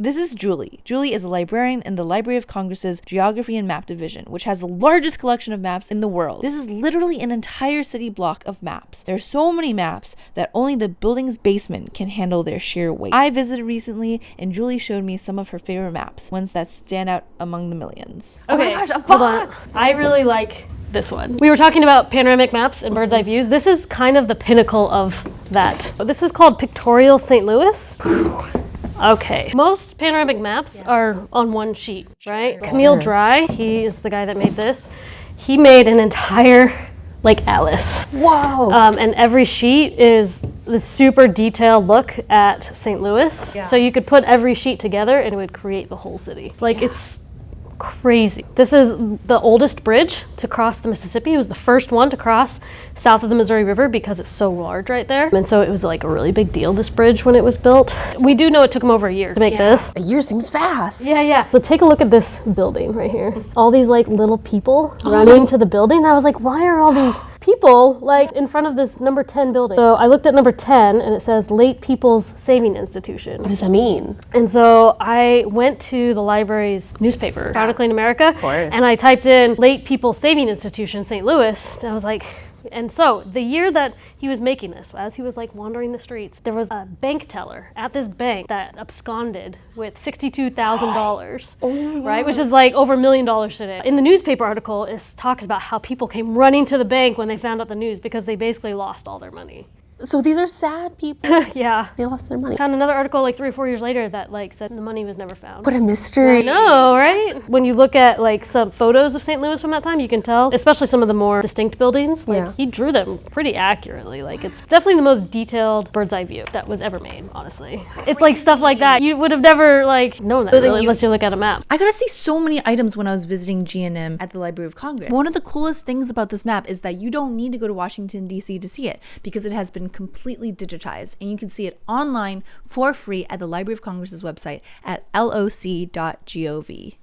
This is Julie. Julie is a librarian in the Library of Congress's Geography and Map Division, which has the largest collection of maps in the world. This is literally an entire city block of maps. There are so many maps that only the building's basement can handle their sheer weight. I visited recently, and Julie showed me some of her favorite maps, ones that stand out among the millions. Okay, oh my gosh, a box! I really like this one. We were talking about panoramic maps and bird's eye views. This is kind of the pinnacle of that. This is called Pictorial St. Louis. Okay, most panoramic maps are on one sheet, right? Camille Dry, he is the guy that made this. He made an entire atlas. Whoa! And every sheet is this super detailed look at St. Louis. Yeah. So you could put every sheet together and it would create the whole city. It's crazy. This is the oldest bridge to cross the Mississippi. It was the first one to cross south of the Missouri River because it's so large right there. And so it was a really big deal, this bridge, when it was built. We do know it took them over a year to make this. A year seems fast. Yeah. So take a look at this building right here. All these little people running to the building. I was like, why are all these people in front of this number 10 building? So I looked at number 10 and it says Late People's Saving Institution. What does that mean? And so I went to the library's newspaper, Chronicling America, and I typed in Late People's Saving Institution, St. Louis, and I was like, and so the year that he was making this, as he was wandering the streets, there was a bank teller at this bank that absconded with $62,000, right? Which is over $1 million today. In the newspaper article, it talks about how people came running to the bank when they found out the news because they basically lost all their money. So these are sad people. Yeah. They lost their money. Found another article 3 or 4 years later that said the money was never found. What a mystery. I know, right? When you look at some photos of St. Louis from that time, you can tell, especially some of the more distinct buildings, he drew them pretty accurately. It's definitely the most detailed bird's eye view that was ever made, honestly. It's stuff like that. You would have never known that really, unless you look at a map. I got to see so many items when I was visiting G&M at the Library of Congress. One of the coolest things about this map is that you don't need to go to Washington, D.C. to see it because it has been completely digitized and you can see it online for free at the Library of Congress's website at loc.gov.